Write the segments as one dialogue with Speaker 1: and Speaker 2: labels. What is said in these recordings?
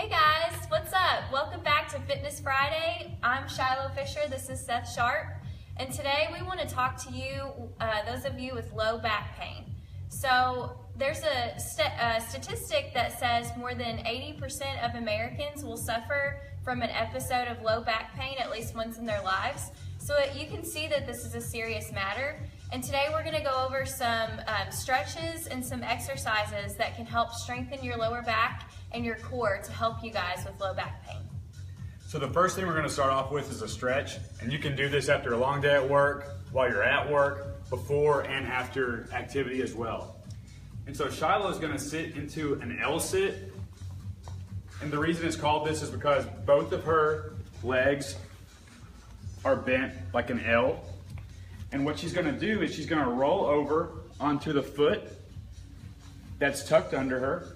Speaker 1: Hey guys, what's up? Welcome back to Fitness Friday. I'm Shiloh Fisher, this is Seth Sharp, and today we want to talk to you, those of you with low back pain. So there's a statistic that says more than 80% of Americans will suffer from an episode of low back pain at least once in their lives. So you can see that this is a serious matter. And today we're going to go over some stretches and some exercises that can help strengthen your lower back and your core to help you guys with low back pain.
Speaker 2: So the first thing we're going to start off with is a stretch, and you can do this after a long day at work, while you're at work, before and after activity as well. And so Shiloh is going to sit into an L sit, and the reason it's called this is because both of her legs are bent like an L. And what she's going to do is she's going to roll over onto the foot that's tucked under her,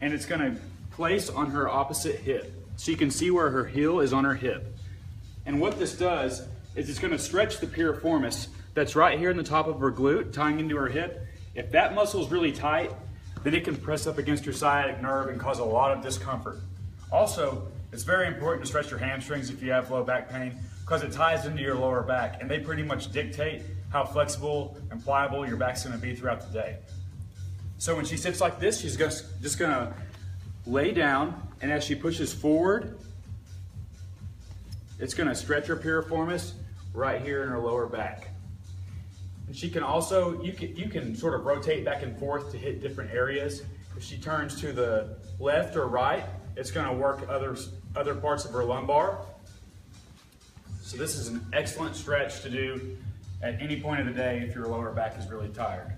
Speaker 2: and it's going to place on her opposite hip. So you can see where her heel is on her hip. And what this does is it's going to stretch the piriformis that's right here in the top of her glute, tying into her hip. If that muscle is really tight, then it can press up against your sciatic nerve and cause a lot of discomfort. Also, it's very important to stretch your hamstrings if you have low back pain, because it ties into your lower back, and they pretty much dictate how flexible and pliable your back's going to be throughout the day. So when she sits like this, she's just going to lay down, and as she pushes forward, it's going to stretch her piriformis right here in her lower back. And she can also, you can sort of rotate back and forth to hit different areas. If she turns to the left or right, it's going to work other parts of her lumbar. So this is an excellent stretch to do at any point of the day if your lower back is really tired.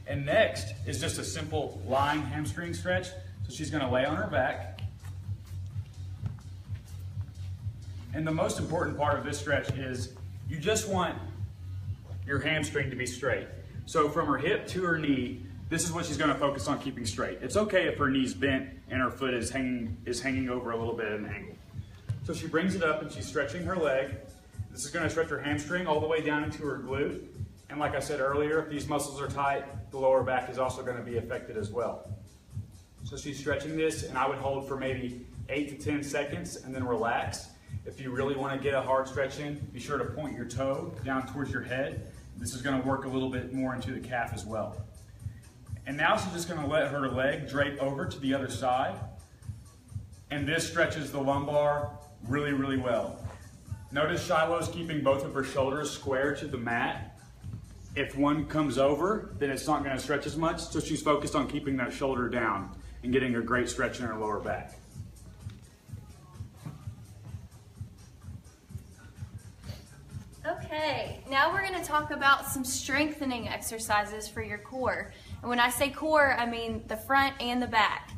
Speaker 2: And next is just a simple lying hamstring stretch. So she's going to lay on her back. And the most important part of this stretch is you just want your hamstring to be straight. So from her hip to her knee, this is what she's going to focus on keeping straight. It's okay if her knee's bent and her foot is hanging over a little bit at an angle. So she brings it up and she's stretching her leg. This is going to stretch her hamstring all the way down into her glute. And like I said earlier, if these muscles are tight, the lower back is also going to be affected as well. So she's stretching this, and I would hold for maybe 8 to 10 seconds and then relax. If you really want to get a hard stretch in, be sure to point your toe down towards your head. This is going to work a little bit more into the calf as well. And now she's just going to let her leg drape over to the other side. And this stretches the lumbar really, really well. Notice Shiloh's keeping both of her shoulders square to the mat. If one comes over, then it's not going to stretch as much, so she's focused on keeping that shoulder down and getting a great stretch in her lower back.
Speaker 1: Okay, now we're going to talk about some strengthening exercises for your core. And when I say core, I mean the front and the back.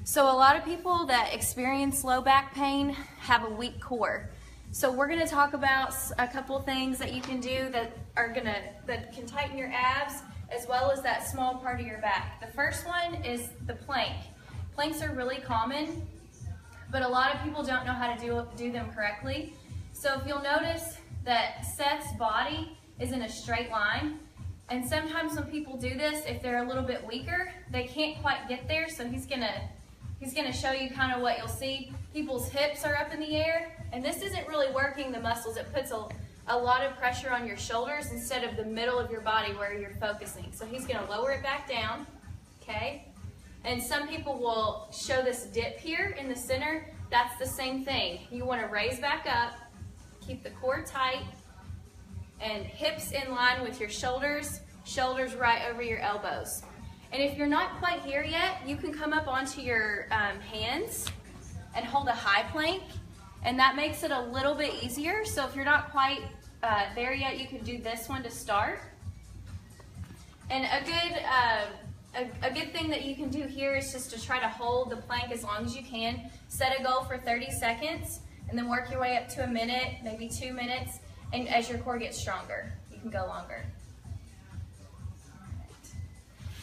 Speaker 1: So a lot of people that experience low back pain have a weak core. So we're going to talk about a couple things that you can do that can tighten your abs as well as that small part of your back. The first one is the plank. Planks are really common, but a lot of people don't know how to do them correctly. So if you'll notice that Seth's body is in a straight line, and sometimes when people do this, if they're a little bit weaker, they can't quite get there, so he's gonna show you kind of what you'll see. People's hips are up in the air, and this isn't really working the muscles. It puts a lot of pressure on your shoulders instead of the middle of your body where you're focusing. So he's gonna lower it back down, okay? And some people will show this dip here in the center. That's the same thing. You wanna raise back up, keep the core tight, and hips in line with your shoulders, shoulders right over your elbows. And if you're not quite here yet, you can come up onto your hands and hold a high plank, and that makes it a little bit easier. So if you're not quite there yet, you can do this one to start. And a good thing that you can do here is just to try to hold the plank as long as you can. Set a goal for 30 seconds, and then work your way up to a minute, maybe 2 minutes, and as your core gets stronger, you can go longer.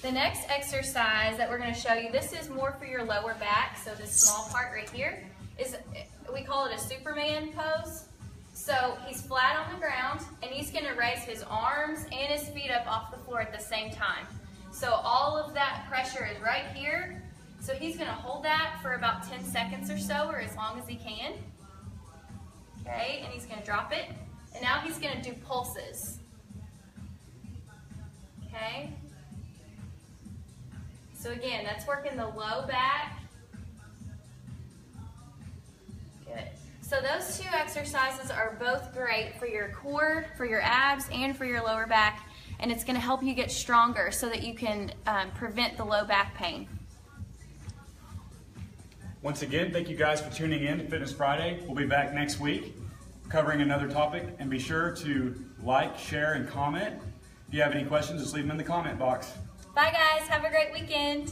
Speaker 1: The next exercise that we're going to show you, this is more for your lower back, so this small part right here, we call it a Superman pose. So he's flat on the ground, and he's going to raise his arms and his feet up off the floor at the same time. So all of that pressure is right here, So he's going to hold that for about 10 seconds or so, or as long as he can. Okay, and he's going to drop it. And now he's going to do pulses. Okay. So again, that's working the low back. Good. So those two exercises are both great for your core, for your abs, and for your lower back. And it's going to help you get stronger so that you can prevent the low back pain.
Speaker 2: Once again, thank you guys for tuning in to Fitness Friday. We'll be back next week covering another topic, and be sure to like, share, and comment. If you have any questions, just leave them in the comment box.
Speaker 1: Bye guys, have a great weekend.